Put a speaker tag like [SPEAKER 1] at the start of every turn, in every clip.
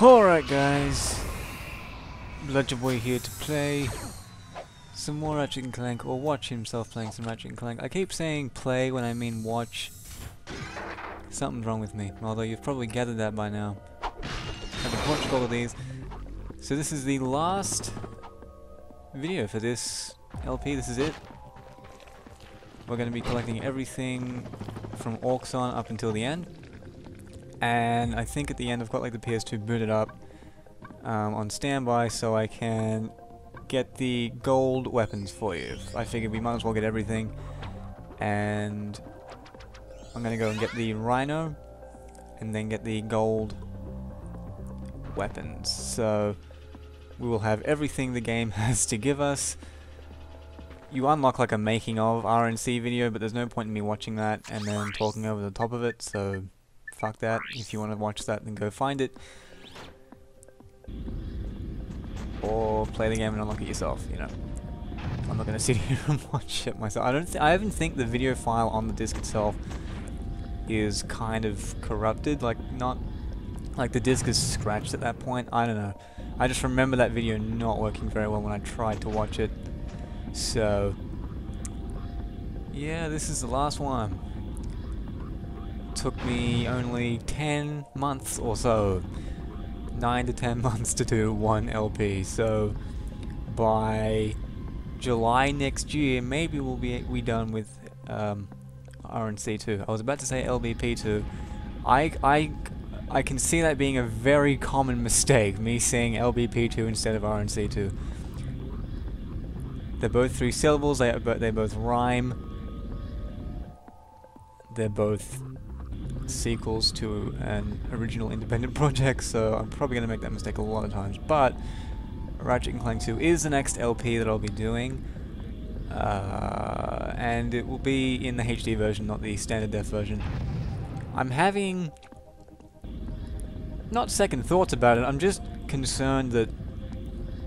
[SPEAKER 1] Alright guys, Bludger Boy here to play some more Ratchet Clank, or watch himself playing some Ratchet Clank. I keep saying play when I mean watch. Something's wrong with me, although you've probably gathered that by now. I've watched all of these. So this is the last video for this LP, this is it. We're going to be collecting everything from Auxon up until the end. And I think at the end I've got like the PS2 booted up on standby so I can get the gold weapons for you. I figured we might as well get everything. And I'm going to go and get the RYNO and then get the gold weapons. So we will have everything the game has to give us. You unlock like a making of RNC video, but there's no point in me watching that and then talking over the top of it, so fuck that. If you want to watch that, then go find it. Or play the game and unlock it yourself, you know. I'm not going to sit here and watch it myself. I even think the video file on the disc itself is kind of corrupted, like not like the disc is scratched at that point. I don't know. I just remember that video not working very well when I tried to watch it. So yeah, this is the last one. Took me only 10 months or so, 9 to 10 months to do one LP. So by July next year, maybe we'll be done with RNC2. I was about to say LBP2. I can see that being a very common mistake, me saying LBP2 instead of RNC2. They're both 3 syllables, they both rhyme. They're both sequels to an original independent project, so I'm probably going to make that mistake a lot of times. But Ratchet Clank 2 is the next LP that I'll be doing. And it will be in the HD version, not the standard def version. I'm having not second thoughts about it, I'm just concerned that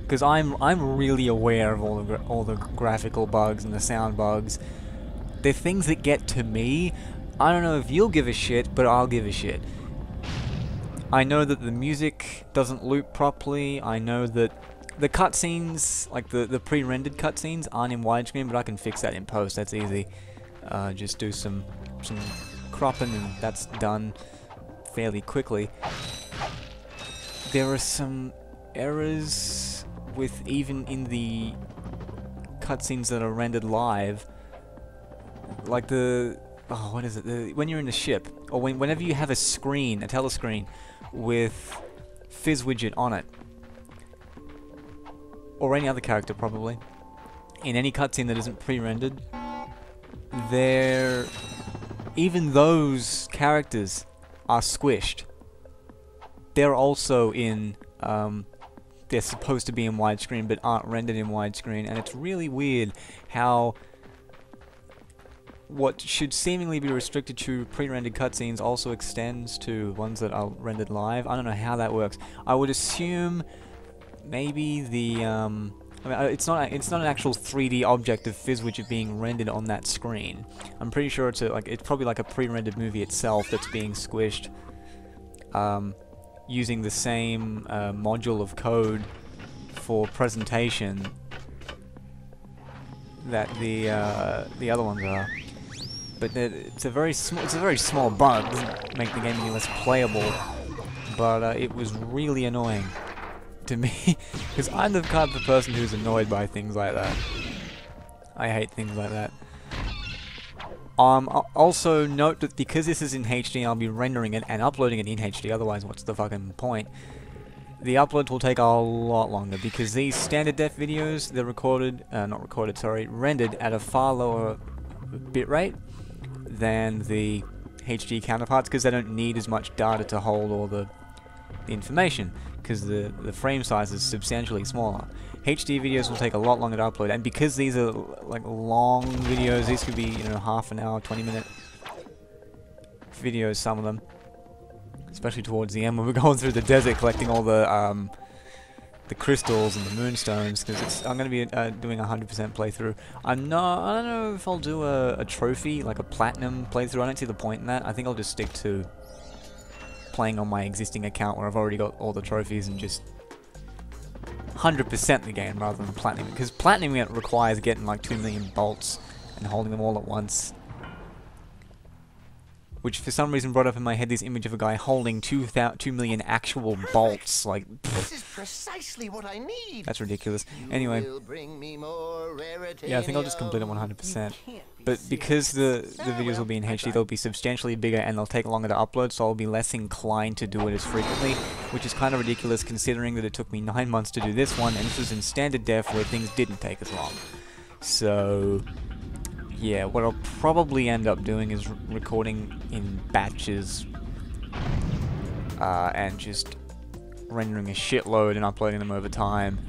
[SPEAKER 1] because I'm really aware of all the graphical bugs and the sound bugs. They're things that get to me. I don't know if you'll give a shit, but I'll give a shit. I know that the music doesn't loop properly. I know that the cutscenes, like the pre-rendered cutscenes, aren't in widescreen, but I can fix that in post. That's easy. Just do some cropping, and that's done fairly quickly. There are some errors with even in the cutscenes that are rendered live, like what is it? When you're in the ship, or whenever you have a screen, a telescreen with Fizz widget on it, or any other character probably, in any cutscene that isn't pre-rendered, even those characters are squished. They're also in they're supposed to be in widescreen but aren't rendered in widescreen, and it's really weird how what should seemingly be restricted to pre-rendered cutscenes also extends to ones that are rendered live. I don't know how that works. I would assume maybe the I mean, it's not an actual 3D object of Fizz widget being rendered on that screen. I'm pretty sure it's probably like a pre-rendered movie itself that's being squished. Using the same module of code for presentation that the other ones are, but it's a very small bug. It doesn't make the game any less playable, but it was really annoying to me because I'm the kind of person who's annoyed by things like that. I hate things like that. Also note that because this is in HD, I'll be rendering it and uploading it in HD, otherwise what's the fucking point? The upload will take a lot longer because these standard def videos, they're rendered at a far lower bitrate than the HD counterparts because they don't need as much data to hold all the information because the frame size is substantially smaller. HD videos will take a lot longer to upload, and because these are like long videos, these could be, you know, half an hour, 20-minute videos, some of them, especially towards the end when we're going through the desert collecting all the crystals and the moonstones, because I'm going to be doing a 100% playthrough. I don't know if I'll do a trophy, like a platinum playthrough. I don't see the point in that. I think I'll just stick to playing on my existing account where I've already got all the trophies and just 100% the game rather than platinum, because platinum it requires getting like 2 million bolts and holding them all at once. Which for some reason brought up in my head this image of a guy holding 2 million actual bolts, like,
[SPEAKER 2] this is precisely what I need.
[SPEAKER 1] That's ridiculous. Anyway, yeah, I think I'll just complete it 100%. But because the videos will be in HD, they'll be substantially bigger and they'll take longer to upload, so I'll be less inclined to do it as frequently, which is kind of ridiculous considering that it took me 9 months to do this one, and this was in standard def where things didn't take as long. So yeah, what I'll probably end up doing is recording in batches and just rendering a shitload and uploading them over time.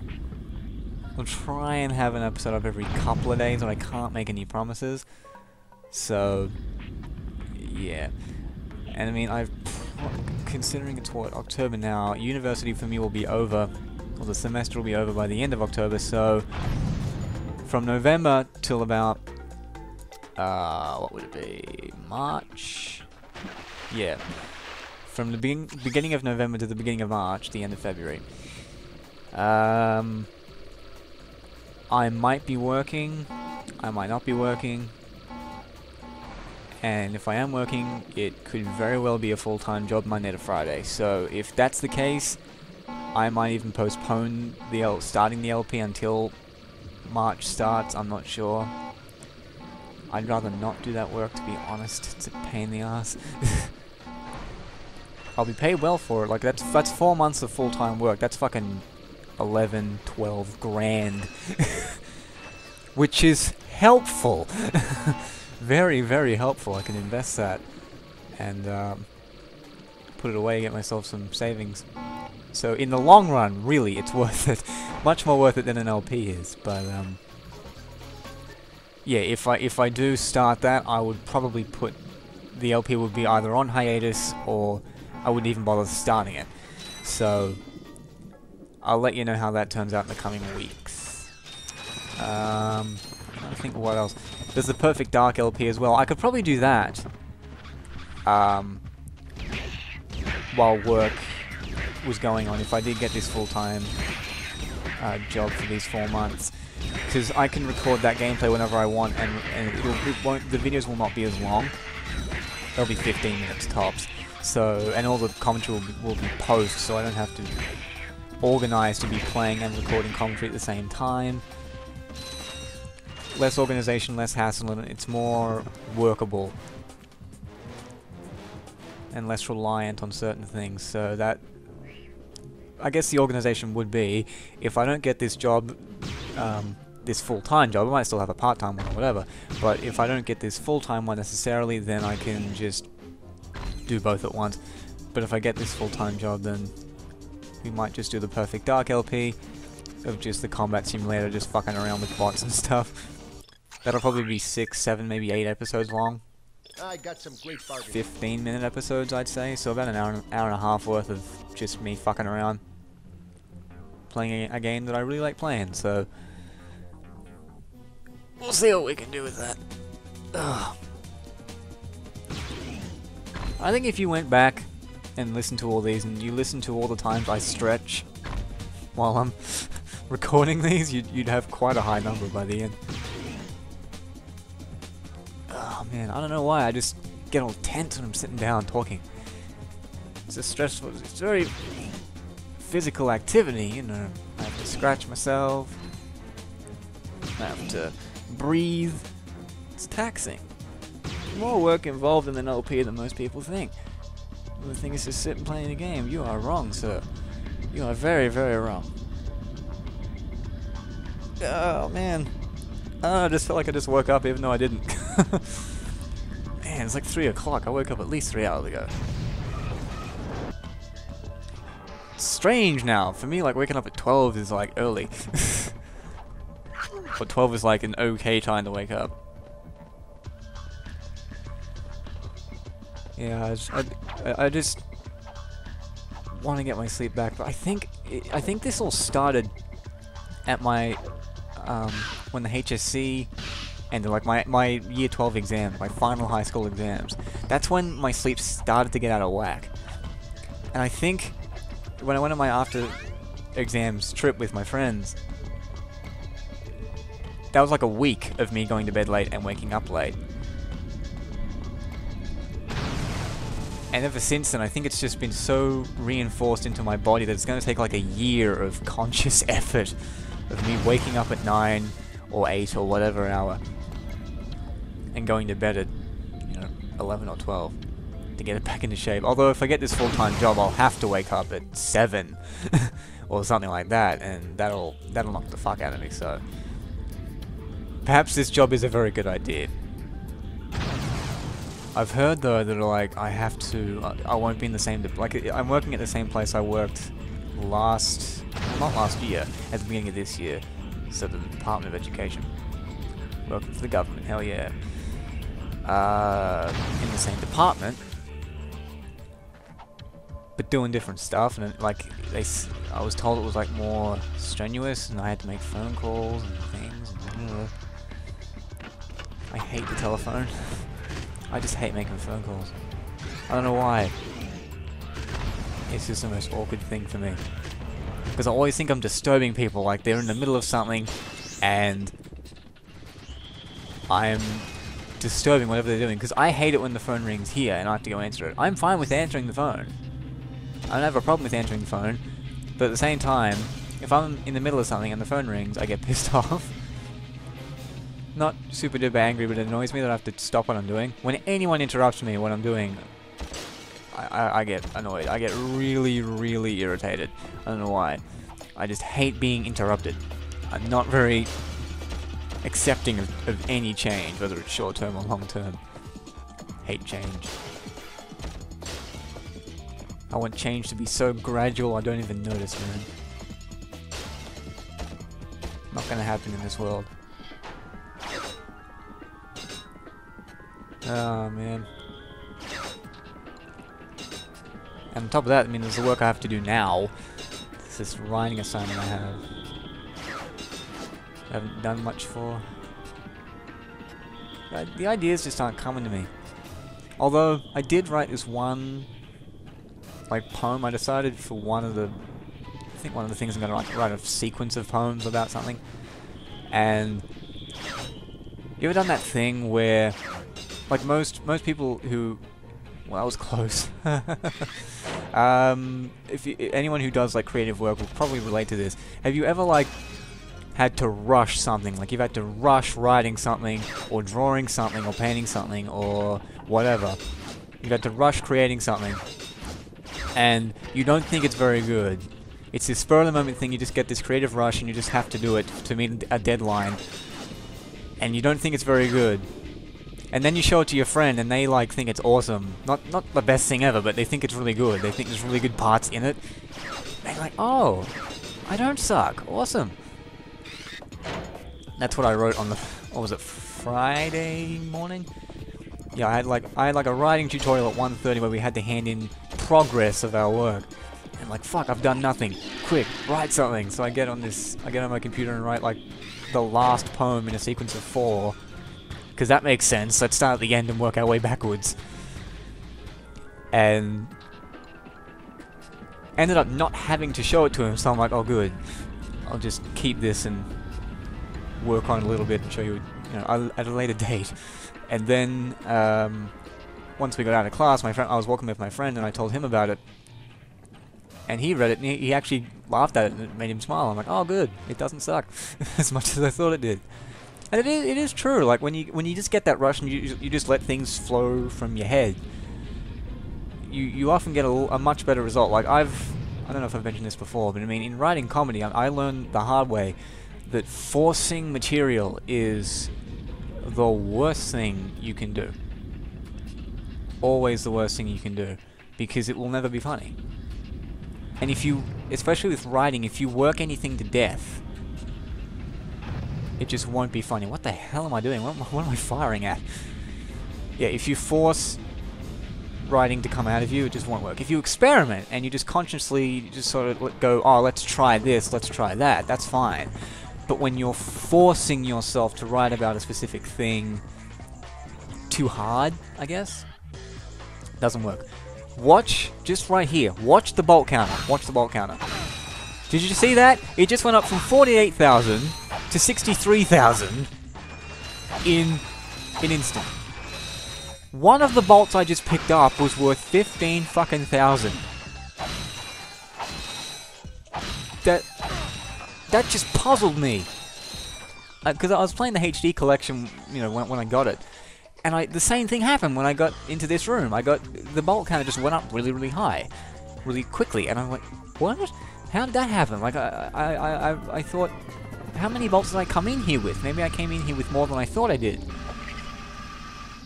[SPEAKER 1] I'll try and have an episode up every couple of days, but I can't make any promises. So yeah, and I mean, considering it's what, October now, university for me will be over, or the semester will be over by the end of October, so from November till about what would it be? March? Yeah. From the beginning of November to the beginning of March, the end of February. I might be working, I might not be working, and if I am working, it could very well be a full-time job Monday to Friday. So if that's the case, I might even postpone starting the LP until March starts, I'm not sure. I'd rather not do that work, to be honest. It's a pain in the ass. I'll be paid well for it. Like, that's 4 months of full-time work. That's fucking 11, 12 grand. Which is helpful. Very, very helpful. I can invest that and put it away, get myself some savings. So in the long run, really, it's worth it. Much more worth it than an LP is, but yeah, if I do start that, I would probably put the LP would be either on hiatus or I wouldn't even bother starting it. So I'll let you know how that turns out in the coming weeks. I think what else? There's the Perfect Dark LP as well. I could probably do that while work was going on if I did get this full-time job for these 4 months. Because I can record that gameplay whenever I want, and the videos will not be as long. They'll be 15 minutes tops. So, and all the commentary will be post, so I don't have to organize to be playing and recording commentary at the same time. Less organization, less hassle, and it's more workable and less reliant on certain things. So that, I guess the organization would be, if I don't get this job, this full-time job, I might still have a part-time one or whatever, but if I don't get this full-time one necessarily, then I can just do both at once. But if I get this full-time job, then we might just do the Perfect Dark LP of just the combat simulator, just fucking around with bots and stuff. That'll probably be 6, 7, maybe 8 episodes long.
[SPEAKER 2] I got some great bargains.
[SPEAKER 1] 15-minute episodes, I'd say, so about an hour and a half worth of just me fucking around playing a game that I really like playing, so we'll see what we can do with that. Ugh. I think if you went back and listened to all these, and you listened to all the times I stretch while I'm recording these, you'd have quite a high number by the end. Oh man, I don't know why, I just get all tense when I'm sitting down talking. It's a stressful, it's very physical activity, you know. I have to scratch myself, I have to breathe. It's taxing. More work involved in an LP than most people think. The thing is to sit and play a game. You are wrong, sir. You are very, very wrong. Oh man, I just felt like I just woke up even though I didn't. Man, it's like 3 o'clock. I woke up at least 3 hours ago. It's strange now. For me, like waking up at 12 is like early. But 12 is like an okay time to wake up. Yeah, I just want to get my sleep back. But I think this all started at my when the HSC ended, like my year 12 exam, my final high school exams. That's when my sleep started to get out of whack. And I think when I went on my after exams trip with my friends, that was like a week of me going to bed late and waking up late. And ever since then, I think it's just been so reinforced into my body that it's going to take like a year of conscious effort of me waking up at 9 or 8 or whatever hour and going to bed at, 11 or 12 to get it back into shape. Although if I get this full-time job, I'll have to wake up at 7 or something like that, and that'll knock the fuck out of me. So perhaps this job is a very good idea. I've heard though that like I won't be in the same I'm working at the same place I worked not last year, at the beginning of this year. So the Department of Education, working for the government, hell yeah. In the same department, but doing different stuff, and like I was told it was like more strenuous, and I had to make phone calls and things. And, I hate the telephone. I just hate making phone calls. I don't know why. It's just the most awkward thing for me. Because I always think I'm disturbing people, like they're in the middle of something, and I'm disturbing whatever they're doing. Because I hate it when the phone rings here and I have to go answer it. I'm fine with answering the phone. I don't have a problem with answering the phone. But at the same time, if I'm in the middle of something and the phone rings, I get pissed off. Not super duper angry, but it annoys me that I have to stop what I'm doing. When anyone interrupts me what I'm doing, I get annoyed. I get really, really irritated. I don't know why. I just hate being interrupted. I'm not very accepting of any change, whether it's short term or long term. Hate change. I want change to be so gradual I don't even notice, man. Not gonna happen in this world. Oh man. And on top of that, I mean, there's the work I have to do now. It's this writing assignment I have. I haven't done much for. The ideas just aren't coming to me. Although, I did write this one, like, poem. I decided for one of the things I'm gonna write a sequence of poems about something. And you ever done that thing where, like most people who, well, that was close. Anyone who does like creative work will probably relate to this. Have you ever like had to rush something? Like you've had to rush writing something, or drawing something, or painting something, or whatever. You've had to rush creating something, and you don't think it's very good. It's this spur of the moment thing. You just get this creative rush, and you just have to do it to meet a deadline, and you don't think it's very good. And then you show it to your friend, and they like think it's awesome. Not the best thing ever, but they think it's really good. They think there's really good parts in it. They're like, oh, I don't suck. Awesome. That's what I wrote on the, what was it, Friday morning? Yeah, I had like a writing tutorial at 1:30 where we had to hand in progress of our work. And like, fuck, I've done nothing. Quick, write something. So I get on my computer and write like the last poem in a sequence of 4. Because that makes sense. Let's start at the end and work our way backwards. And ended up not having to show it to him, so I'm like, oh good. I'll just keep this and work on it a little bit and show you, at a later date. And then, once we got out of class, I was walking with my friend and I told him about it. And he read it and he actually laughed at it and it made him smile. I'm like, oh good, it doesn't suck as much as I thought it did. And it is true. Like when you just get that rush and you just let things flow from your head, you often get a much better result. Like I don't know if I've mentioned this before, but I mean in writing comedy, I learned the hard way that forcing material is the worst thing you can do. Always the worst thing you can do, because it will never be funny. And especially with writing, if you work anything to death, it just won't be funny. What the hell am I doing? What am I firing at? Yeah, if you force writing to come out of you, it just won't work. If you experiment and you just consciously just sort of go, oh, let's try this, let's try that, that's fine. But when you're forcing yourself to write about a specific thing too hard, I guess, doesn't work. Watch, just right here, watch the bolt counter. Watch the bolt counter. Did you see that? It just went up from 48,000 to 63,000 in an instant. One of the bolts I just picked up was worth 15 fucking thousand. That just puzzled me. Because I was playing the HD collection, you know, when I got it. And the same thing happened when I got into this room. The bolt counter just went up really, really high. Really quickly. And I'm like, what? How did that happen? Like, I thought, how many bolts did I come in here with? Maybe I came in here with more than I thought I did.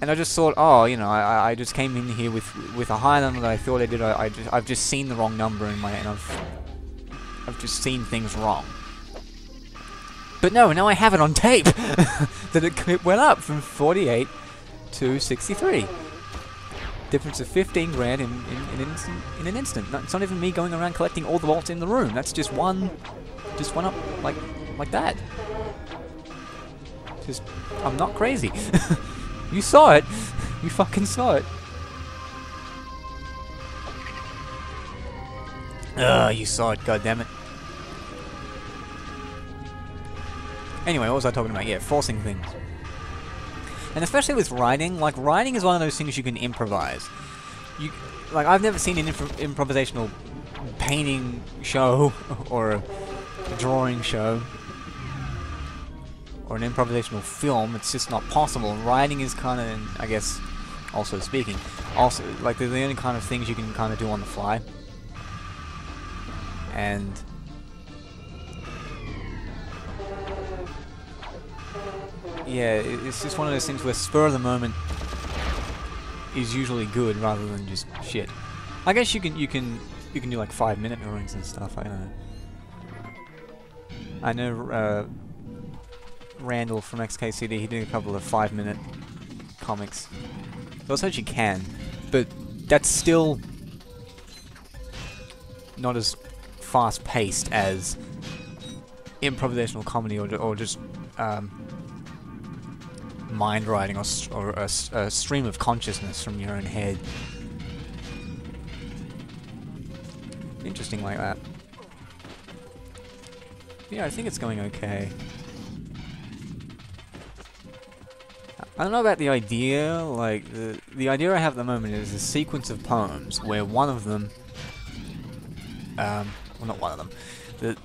[SPEAKER 1] And I just thought, oh, you know, I just came in here with a higher number than I thought I did. I've just seen the wrong number in my, and I've just seen things wrong. But no, now I have it on tape that it went up from 48 to 63. Difference of 15 grand in an instant. It's not even me going around collecting all the bolts in the room. That's just one, just went up like that. Just, I'm not crazy. You saw it. You fucking saw it. You saw it, goddammit. Anyway, what was I talking about? Yeah, forcing things. And especially with writing, like, writing is one of those things you can improvise. Like, I've never seen an improvisational painting show, or a drawing show, or an improvisational film. It's just not possible. And writing is kind of, I guess, also speaking, also, like, they're the only kind of things you can kind of do on the fly. And yeah, it's just one of those things where spur of the moment is usually good rather than just shit. I guess you can do like 5-minute drawings and stuff. I don't know. I know Randall from XKCD, he did a couple of 5-minute comics. Well, such you can, but that's still not as fast-paced as improvisational comedy or just mind writing or a stream of consciousness from your own head. Interesting like that. Yeah, I think it's going okay. I don't know about the idea, like, the idea I have at the moment is a sequence of poems where one of them, well, not one of them,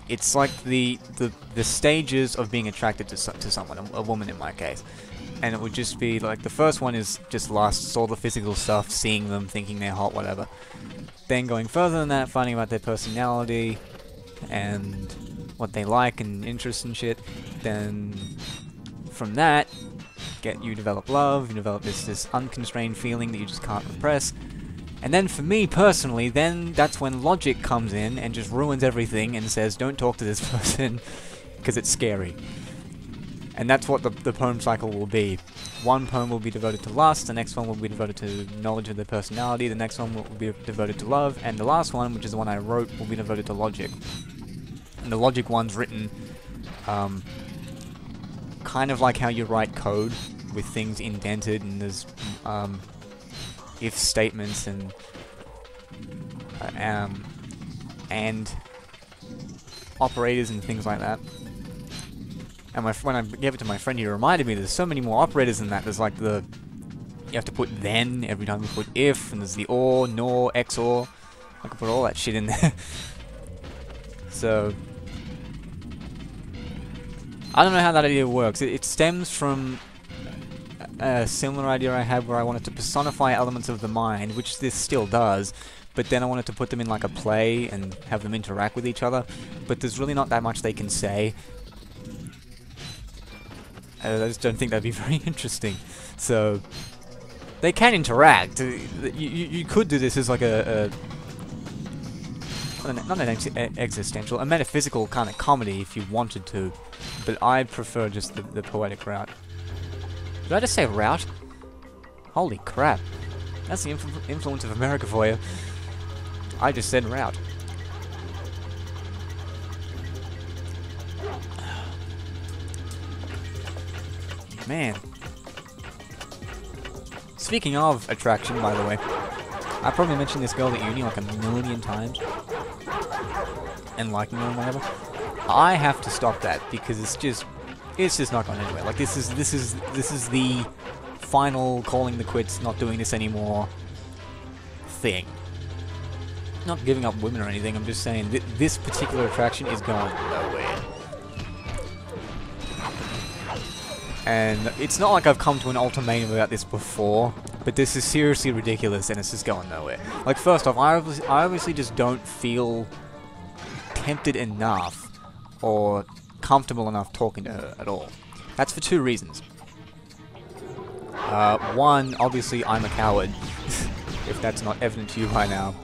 [SPEAKER 1] it's like the stages of being attracted to someone, a woman in my case. And it would just be, like, the first one is just lusts, all the physical stuff, seeing them, thinking they're hot, whatever. Then going further than that, finding out their personality, and what they like and interests and shit. Then, from that, you develop love, you develop this unconstrained feeling that you just can't repress. And then for me, personally, then that's when logic comes in and just ruins everything and says, don't talk to this person, because it's scary. And that's what the poem cycle will be. One poem will be devoted to lust, the next one will be devoted to knowledge of their personality, the next one will be devoted to love, and the last one, which is the one I wrote, will be devoted to logic. And the logic one's written kind of like how you write code, with things indented, and there's if statements and operators and things like that. And when I gave it to my friend, he reminded me there's so many more operators than that. There's like you have to put then every time you put if, and there's the or, nor, XOR. I could put all that shit in there. So I don't know how that idea works. It stems from a similar idea I had where I wanted to personify elements of the mind, which this still does, but then I wanted to put them in like a play and have them interact with each other, but there's really not that much they can say. I just don't think that'd be very interesting. So they can interact. You could do this as like not an existential, a metaphysical kind of comedy if you wanted to, but I prefer just the poetic route. Did I just say route? Holy crap. That's the influence of America for you. I just said route. Man. Speaking of attraction, by the way, I probably mentioned this girl at uni like a million times, and liking her and whatever. I have to stop that because it's just not going anywhere. Like this is the final calling the quits, not doing this anymore thing. Not giving up women or anything. I'm just saying that this particular attraction is going nowhere. And it's not like I've come to an ultimatum about this before, but this is seriously ridiculous and it's just going nowhere. Like, first off, I obviously just don't feel tempted enough or comfortable enough talking to her at all. That's for two reasons. One, obviously I'm a coward, if that's not evident to you by now.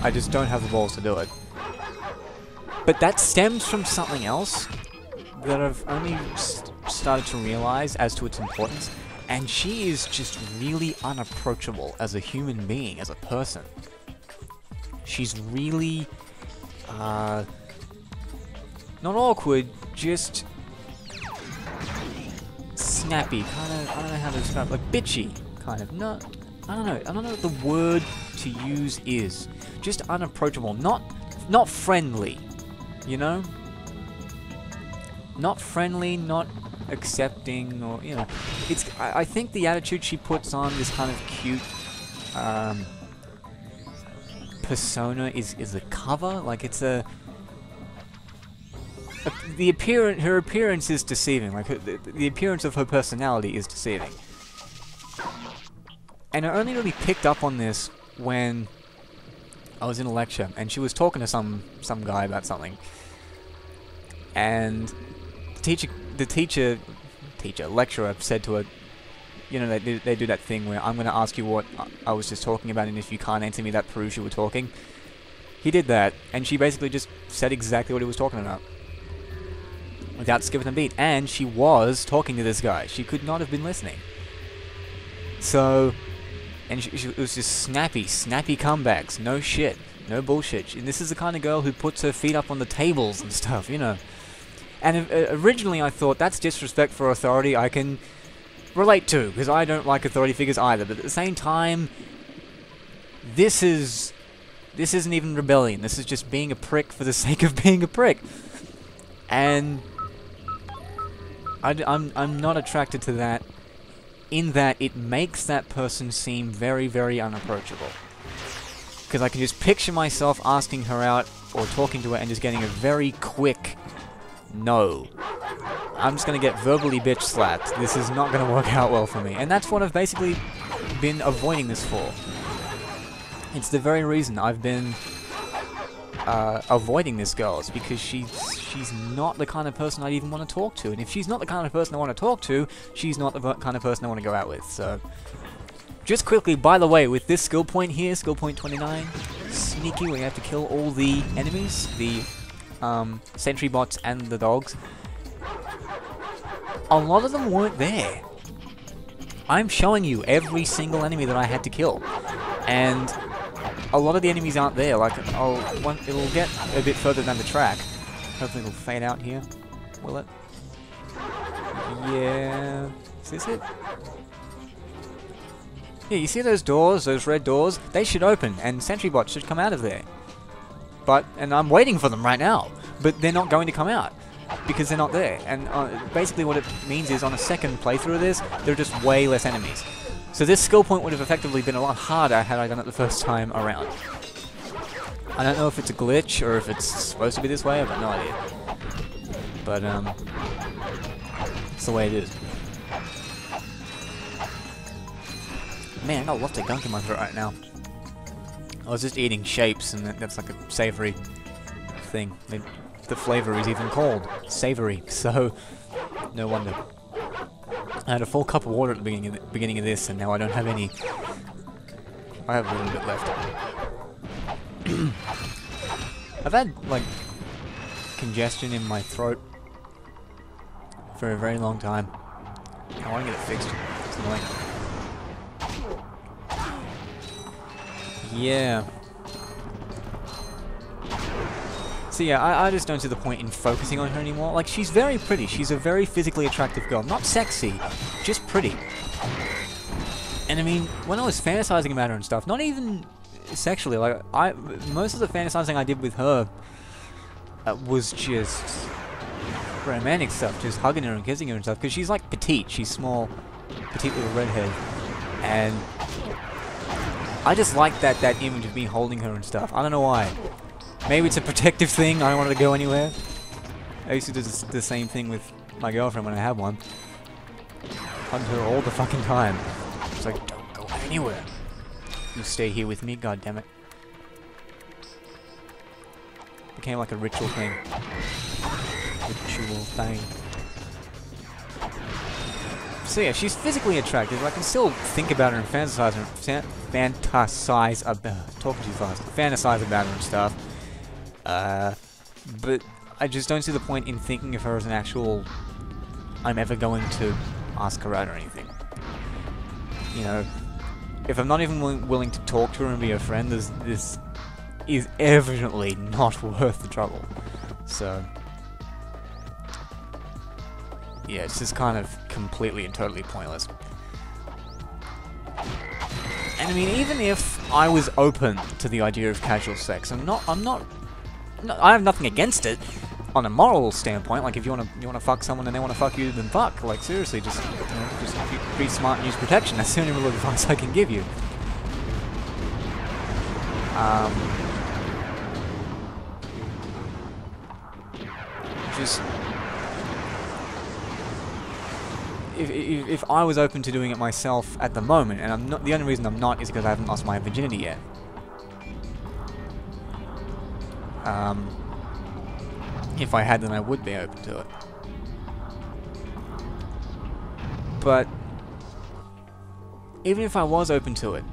[SPEAKER 1] I just don't have the balls to do it. But that stems from something else that I've only started to realize as to its importance, and she is just really unapproachable as a human being, as a person. She's really, not awkward, just snappy, kind of, I don't know how to describe it, like bitchy, kind of, not, I don't know what the word to use is. Just unapproachable, not friendly, you know? Not friendly, not accepting, or, you know, it's, I think the attitude she puts on, this kind of cute, persona is a cover, like it's her appearance is deceiving, like the appearance of her personality is deceiving. And I only really picked up on this when I was in a lecture, and she was talking to some guy about something, and the lecturer said to her, you know, they do that thing where I'm going to ask you what I was just talking about, and if you can't answer me, that proves you were talking. He did that, and she basically just said exactly what he was talking about, without skipping a beat, and she was talking to this guy. She could not have been listening. So, and it was just snappy comebacks, no shit, no bullshit. And this is the kind of girl who puts her feet up on the tables and stuff, you know. And originally I thought, that's disrespect for authority I can relate to, because I don't like authority figures either, but at the same time, this isn't even rebellion, this is just being a prick for the sake of being a prick. And I'm not attracted to that, in that it makes that person seem very, very unapproachable. Because I can just picture myself asking her out, or talking to her, and just getting a very quick no. I'm just going to get verbally bitch slapped. This is not going to work out well for me. And that's what I've basically been avoiding this for. It's the very reason I've been avoiding this girl. It's because she's not the kind of person I'd even want to talk to. And if she's not the kind of person I want to talk to, she's not the kind of person I want to go out with. So, just quickly, by the way, with this skill point here, skill point 29, sneaky, where you have to kill all the enemies, the sentry bots and the dogs. A lot of them weren't there. I'm showing you every single enemy that I had to kill, and a lot of the enemies aren't there. Like, it'll get a bit further down the track. Hopefully it'll fade out here. Will it? Yeah. Is this it? Yeah, you see those doors, those red doors? They should open, and sentry bots should come out of there. And I'm waiting for them right now, but they're not going to come out, because they're not there. And basically what it means is, on a second playthrough of this, there are just way less enemies. So this skill point would have effectively been a lot harder had I done it the first time around. I don't know if it's a glitch, or if it's supposed to be this way, I've got no idea. But, it's the way it is. Man, I got lots of gunk in my throat right now. I was just eating shapes, and that's like a savory thing. The flavor is even called savory, so no wonder. I had a full cup of water at the beginning of this, and now I don't have any. I have a little bit left. I've had, like, congestion in my throat for a very long time. I want to get it fixed. It's annoying. Yeah. So yeah, I just don't see the point in focusing on her anymore. Like, she's very pretty. She's a very physically attractive girl. Not sexy, just pretty. And I mean, when I was fantasizing about her and stuff, not even sexually, like, most of the fantasizing I did with her was just romantic stuff, just hugging her and kissing her and stuff, because she's like petite, she's small, petite little redhead, and I just like that image of me holding her and stuff. I don't know why. Maybe it's a protective thing, I don't want her to go anywhere. I used to do the same thing with my girlfriend when I had one. Hugged her all the fucking time. It's like, don't go anywhere. You stay here with me, goddammit. Became like a ritual thing. Ritual thing. So yeah, she's physically attractive. I can still think about her and fantasize about talking too fast. Fantasize about her and stuff. But I just don't see the point in thinking of her as an actual I'm ever going to ask her out or anything. You know, if I'm not even willing to talk to her and be her friend, this is evidently not worth the trouble. So yeah, it's just kind of completely and totally pointless. And I mean, even if I was open to the idea of casual sex, I have nothing against it on a moral standpoint. Like, if you wanna fuck someone and they wanna fuck you, then fuck. Like, seriously, just be smart and use protection. That's the only real advice I can give you. Just if I was open to doing it myself at the moment, and I'm not, the only reason I'm not is because I haven't lost my virginity yet. If I had, then I would be open to it. But even if I was open to it,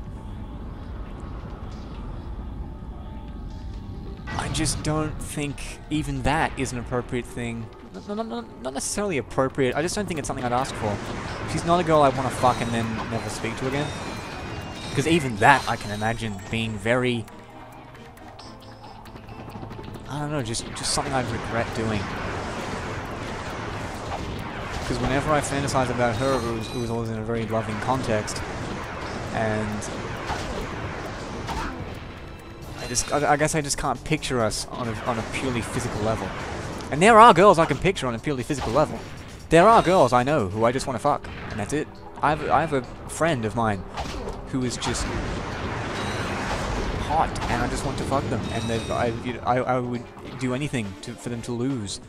[SPEAKER 1] I just don't think even that is an appropriate thing. Not necessarily appropriate, I just don't think it's something I'd ask for. She's not a girl I want to fuck and then never speak to again. Because even that I can imagine being very... I don't know, just something I'd regret doing. Because whenever I fantasize about her, it was always in a very loving context. And I guess I just can't picture us on a purely physical level. And there are girls I can picture on a purely physical level. There are girls I know who I just want to fuck, and that's it. I have a friend of mine who is just hot, and I just want to fuck them, and I would do anything for them to lose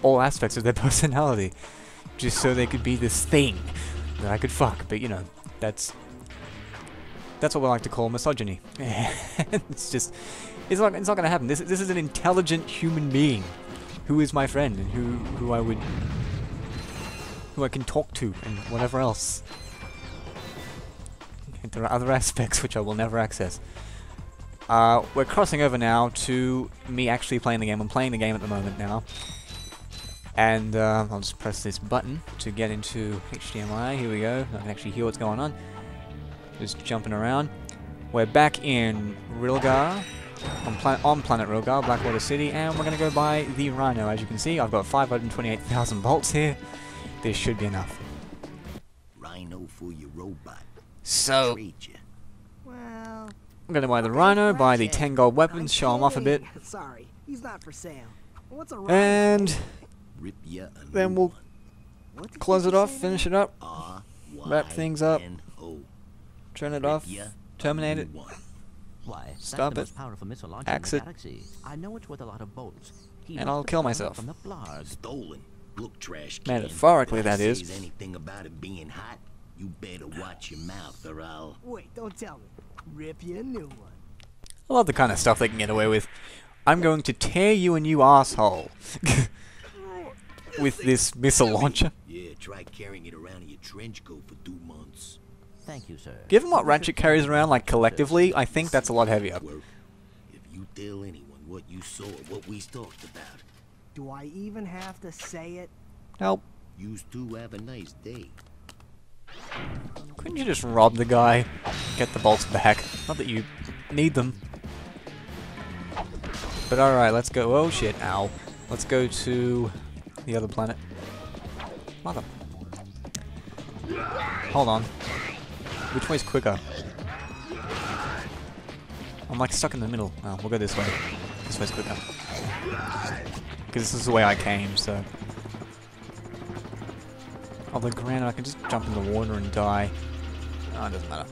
[SPEAKER 1] all aspects of their personality, just so they could be this thing that I could fuck. But you know, that's what we like to call misogyny. It's not gonna happen. This is an intelligent human being who is my friend and who I can talk to and whatever else. And there are other aspects which I will never access. We're crossing over now to me actually playing the game. I'm playing the game at the moment now. And I'll just press this button to get into HDMI. Here we go. I can actually hear what's going on. Just jumping around. We're back in Rilgar, on planet Rilgar, Blackwater City, and we're going to go buy the RYNO. As you can see, I've got 528,000 bolts here. This should be enough.
[SPEAKER 2] RYNO for your robot.
[SPEAKER 1] So,
[SPEAKER 3] Well,
[SPEAKER 1] I'm going to buy the RYNO, buy the 10 gold weapons, show them off a bit,
[SPEAKER 3] sorry, he's not for sale. What's a
[SPEAKER 1] and
[SPEAKER 2] Rip ya a
[SPEAKER 1] then
[SPEAKER 2] new
[SPEAKER 1] we'll
[SPEAKER 3] What did
[SPEAKER 1] close
[SPEAKER 3] you
[SPEAKER 1] it off,
[SPEAKER 3] say
[SPEAKER 1] finish it up, wrap things up,
[SPEAKER 2] RYNO.
[SPEAKER 1] turn it off, terminate it,
[SPEAKER 4] Why,
[SPEAKER 1] stop
[SPEAKER 4] that's
[SPEAKER 1] it,
[SPEAKER 4] the most powerful missile launcher
[SPEAKER 1] axe
[SPEAKER 4] in
[SPEAKER 1] it,
[SPEAKER 4] the galaxy. I know it's worth a lot of bolts. He
[SPEAKER 1] and
[SPEAKER 4] must
[SPEAKER 1] I'll
[SPEAKER 4] have
[SPEAKER 1] kill
[SPEAKER 4] stolen it
[SPEAKER 1] myself.
[SPEAKER 4] From the Blarg.
[SPEAKER 2] Stolen. Look, trash can.
[SPEAKER 1] Metaphorically,
[SPEAKER 2] If I
[SPEAKER 1] that is.
[SPEAKER 2] says anything about it being hot, you better watch your mouth or I'll...
[SPEAKER 3] Wait, don't tell me. Rip you a new one.
[SPEAKER 1] I love the kind of stuff they can get away with. I'm going to tear you a new asshole with this missile launcher.
[SPEAKER 2] Yeah, try carrying it around in your trench coat for 2 months.
[SPEAKER 4] Thank you, sir.
[SPEAKER 1] Given what Ratchet carries around, like, collectively, I think that's a lot heavier.
[SPEAKER 2] Work. If you tell anyone what you saw, what we talked about,
[SPEAKER 3] Do I even have to say it?
[SPEAKER 1] Help.
[SPEAKER 2] you two have a nice day.
[SPEAKER 1] Couldn't you just rob the guy? Get the bolts back. Not that you need them. But alright, let's go. Oh shit, ow. Let's go to the other planet. Mother. Hold on. Which way's quicker? I'm like stuck in the middle. Oh, we'll go this way. This way's quicker. Because this is the way I came, so... Although granted, I can just jump in the water and die. Oh, it doesn't matter.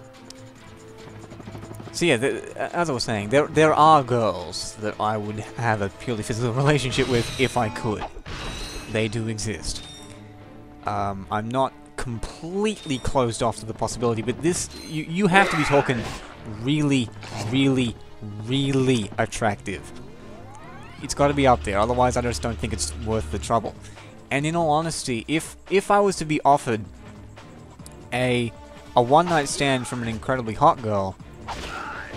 [SPEAKER 1] So yeah, as I was saying, there are girls that I would have a purely physical relationship with if I could. They do exist. I'm not completely closed off to the possibility, but this, you have to be talking really, really, really attractive. It's got to be up there, otherwise I just don't think it's worth the trouble. And in all honesty, if I was to be offered a one-night stand from an incredibly hot girl,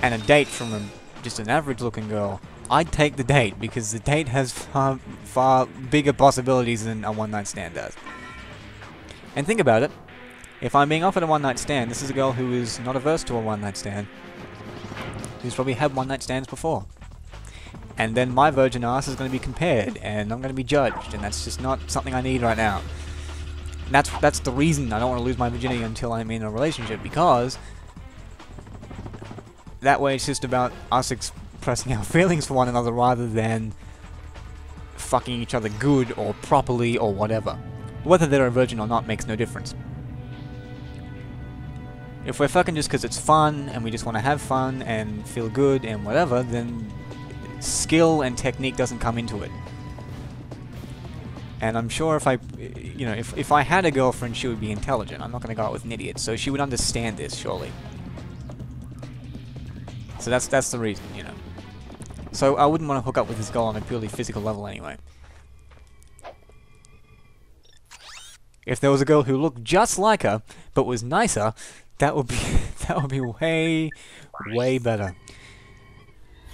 [SPEAKER 1] and a date from just an average-looking girl, I'd take the date, because the date has far bigger possibilities than a one-night stand does. And think about it, if I'm being offered a one-night stand, this is a girl who is not averse to a one-night stand, who's probably had one-night stands before. And then my virgin ass is going to be compared, and I'm going to be judged, and that's just not something I need right now. And that's the reason I don't want to lose my virginity until I'm in a relationship, because that way it's just about us expressing our feelings for one another rather than fucking each other good or properly or whatever. Whether they're a virgin or not makes no difference. If we're fucking just because it's fun and we just want to have fun and feel good and whatever, then skill and technique doesn't come into it. And I'm sure if if I had a girlfriend, she would be intelligent. I'm not going to go out with an idiot, so she would understand this, surely. So that's the reason, you know. So I wouldn't want to hook up with this girl on a purely physical level anyway. If there was a girl who looked just like her, but was nicer, that would be way better.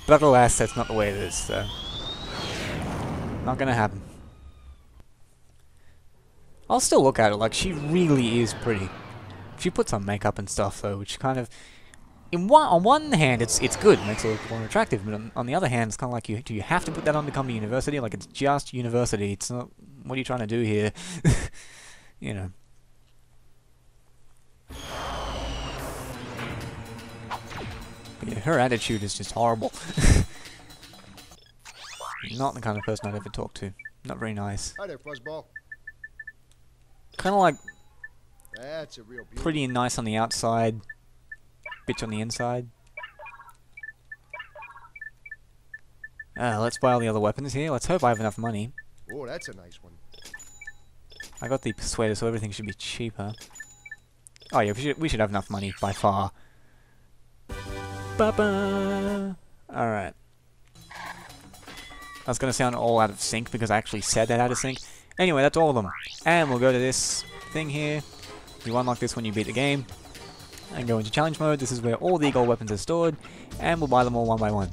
[SPEAKER 1] But alas, that's not the way it is, so... Not gonna happen. I'll still look at her, like, she really is pretty. She puts on makeup and stuff, though, which kind of... on one hand, it's good, it makes her look more attractive, but on the other hand, it's kind of like, do you have to put that on to come to university? Like, it's just university, it's not... What are you trying to do here? You know. But yeah, her attitude is just horrible. Not the kind of person I'd ever talk to. Not very nice.
[SPEAKER 5] Hi there, Fuzzball.
[SPEAKER 1] Kind of like
[SPEAKER 5] That's a real beauty.
[SPEAKER 1] pretty and nice on the outside, bitch on the inside. Let's buy all the other weapons here. Let's hope I have enough money.
[SPEAKER 5] Oh, that's a nice one.
[SPEAKER 1] I got the persuader, so everything should be cheaper. Oh yeah, we should have enough money by far. Ba-ba! Alright. That's gonna sound all out of sync because I actually said that out of sync. Anyway, that's all of them. And we'll go to this thing here. You unlock this when you beat the game. And go into challenge mode. This is where all the gold weapons are stored. And we'll buy them all one by one.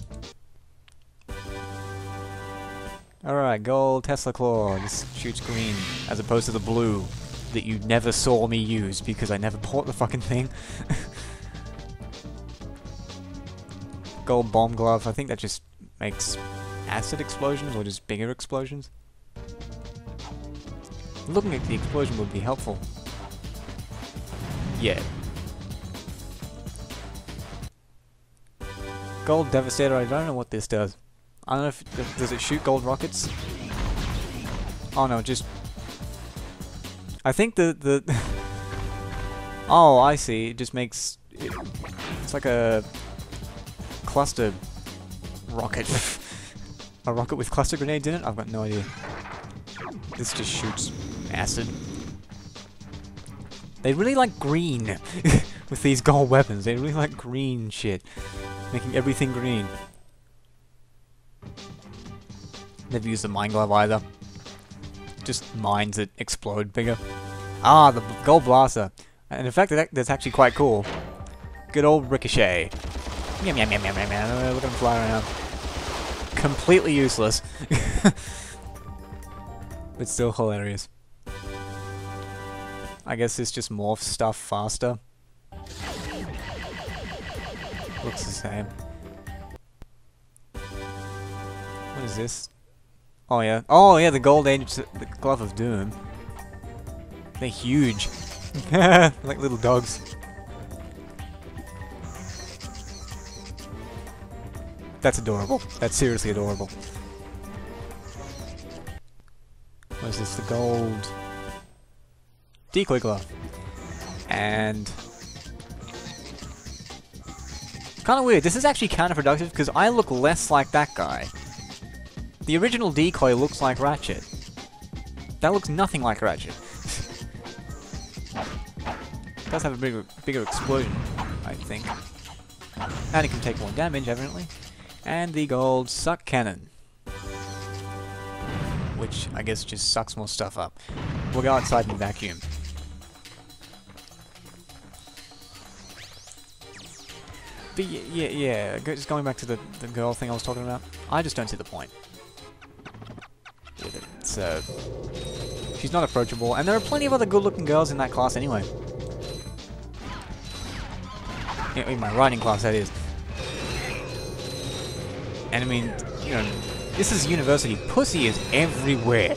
[SPEAKER 1] Alright, gold Tesla Claw. This shoots green as opposed to the blue that you never saw me use because I never bought the fucking thing. Gold Bomb Glove. I think that just makes acid explosions or just bigger explosions. Looking at the explosion would be helpful. Yeah. Gold Devastator. I don't know what this does. I don't know if... Does it shoot gold rockets? Oh no, just... I think the... Oh, I see. It just makes... It's like a... cluster... rocket. A rocket with cluster grenades in it? I've got no idea. This just shoots acid. They really like green with these gold weapons. They really like green shit. Making everything green. Never used the mine glove either. Just mines that explode bigger. Ah, the gold blaster. And in fact, that's actually quite cool. Good old ricochet. Yum, yum, yum, yum, yum, yum. Look at him fly around. Completely useless. But still hilarious. I guess this just morphs stuff faster. Looks the same. What is this? Oh yeah. Oh yeah, the Gold Age, the Glove of Doom. They're huge. Like little dogs. That's adorable. That's seriously adorable. What is this? The gold decoy glove. And kind of weird. This is actually counterproductive because I look less like that guy. The original decoy looks like Ratchet. That looks nothing like Ratchet. Does have a bigger explosion, I think. And it can take more damage, evidently. And the gold suck cannon, which I guess just sucks more stuff up. We'll go outside and vacuum. But yeah, just going back to the girl thing I was talking about, I just don't see the point. It's, she's not approachable, and there are plenty of other good-looking girls in that class anyway. In my riding class, that is. And I mean, you know, this is university. Pussy is everywhere.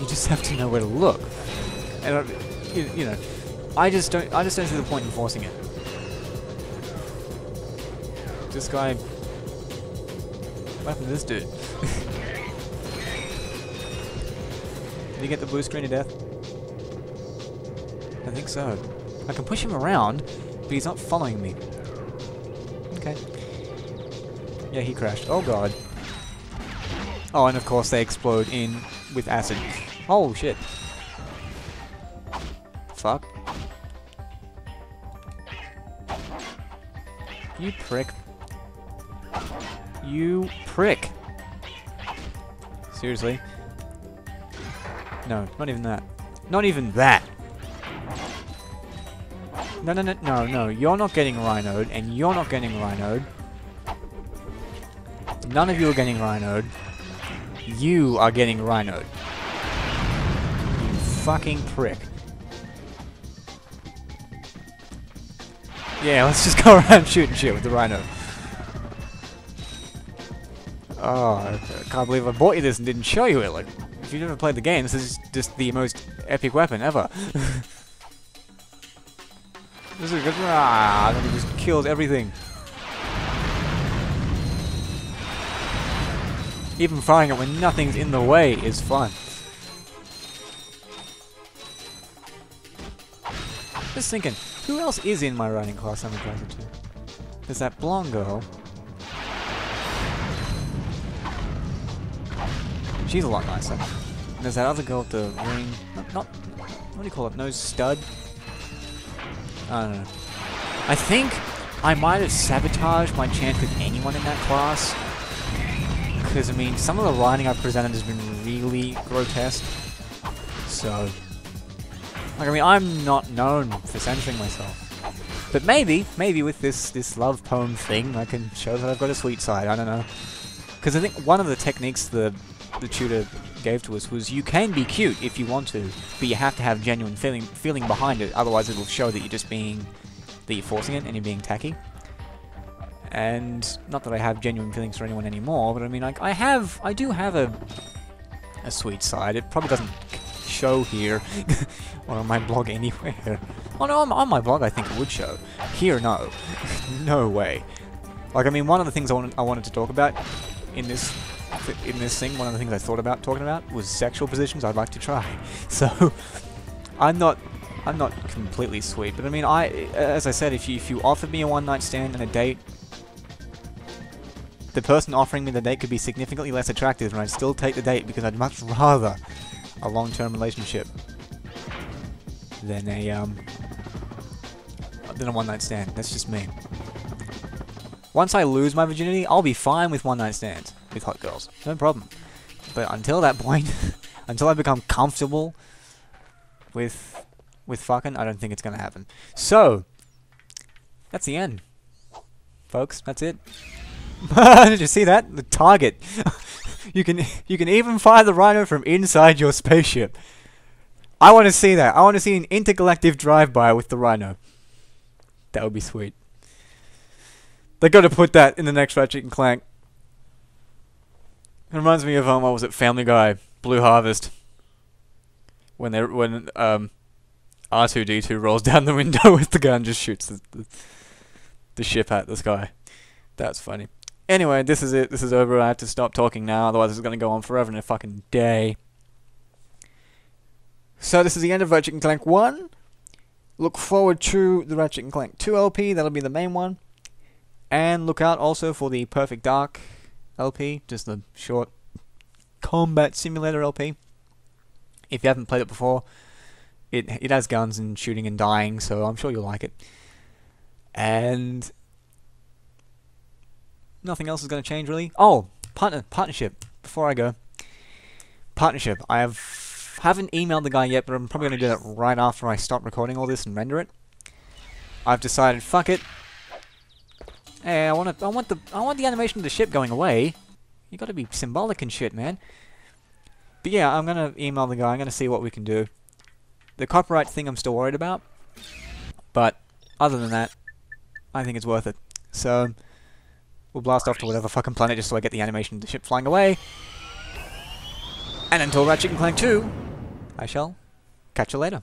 [SPEAKER 1] You just have to know where to look. And you know, I just don't see the point in forcing it. This guy. What happened to this dude? Did he get the blue screen of death? I think so. I can push him around, but he's not following me. Okay. Yeah, he crashed. Oh god. Oh, and of course they explode in with acid. Oh shit. Fuck. You prick. You prick. Seriously? No, not even that. Not even that! No, you're not getting rhinoed, and you're not getting rhinoed. None of you are getting rhinoed. You are getting rhinoed. You fucking prick. Yeah, let's just go around shooting shit with the rhino. Oh, I can't believe I bought you this and didn't show you it. Like, if you've never played the game, this is just the most epic weapon ever. This is good. Ah, it just kills everything. Even firing it when nothing's in the way is fun. Just thinking, who else is in my riding class I'm attracted to? There's that blonde girl. She's a lot nicer. And there's that other girl with the ring. Not what do you call it? Nose stud? I don't know. I think I might have sabotaged my chance with anyone in that class. Because, I mean, some of the writing I've presented has been really grotesque. So, like, I mean, I'm not known for censoring myself. But maybe with this love poem thing, I can show that I've got a sweet side. I don't know. Because I think one of the techniques the tutor gave to us was you can be cute if you want to, but you have to have genuine feeling behind it. Otherwise, it will show that you're forcing it and you're being tacky. And not that I have genuine feelings for anyone anymore, but I mean, like, I do have a sweet side. It probably doesn't show here or on my blog anywhere. Oh no, on my blog I think it would show. Here, no. No way. Like, I mean, one of the things I wanted to talk about in this thing, one of the things I thought about talking about was sexual positions I'd like to try. So, I'm not completely sweet, but I mean, as I said, if you offered me a one-night stand and a date, the person offering me the date could be significantly less attractive, and I'd still take the date because I'd much rather a long-term relationship than a one-night stand. That's just me. Once I lose my virginity, I'll be fine with one-night stands with hot girls. No problem. But until that point, until I become comfortable with fucking, I don't think it's gonna happen. So, that's the end, folks. That's it. Did you see that? The target. You can even fire the rhino from inside your spaceship. I want to see that. I want to see an intergalactic drive-by with the rhino. That would be sweet. They got to put that in the next Ratchet & Clank. It reminds me of what was it, Family Guy, Blue Harvest, when R2-D2 rolls down the window with the gun, just shoots the ship at the sky. That's funny. Anyway, this is it. This is over. I have to stop talking now, otherwise this is going to go on forever and a fucking day. So this is the end of Ratchet & Clank 1. Look forward to the Ratchet & Clank 2 LP. That'll be the main one. And look out also for the Perfect Dark LP. Just the short combat simulator LP. If you haven't played it before, it has guns and shooting and dying, so I'm sure you'll like it. And nothing else is going to change really. Oh, partnership. Before I go, partnership. I haven't emailed the guy yet, but I'm probably going to do that right after I stop recording all this and render it. I've decided, fuck it. Hey, I want the animation of the ship going away. You got to be symbolic and shit, man. But yeah, I'm gonna email the guy. I'm gonna see what we can do. The copyright thing I'm still worried about, but other than that, I think it's worth it. So we'll blast off to whatever fucking planet just so I get the animation of the ship flying away. And until Ratchet & Clank 2, I shall catch you later.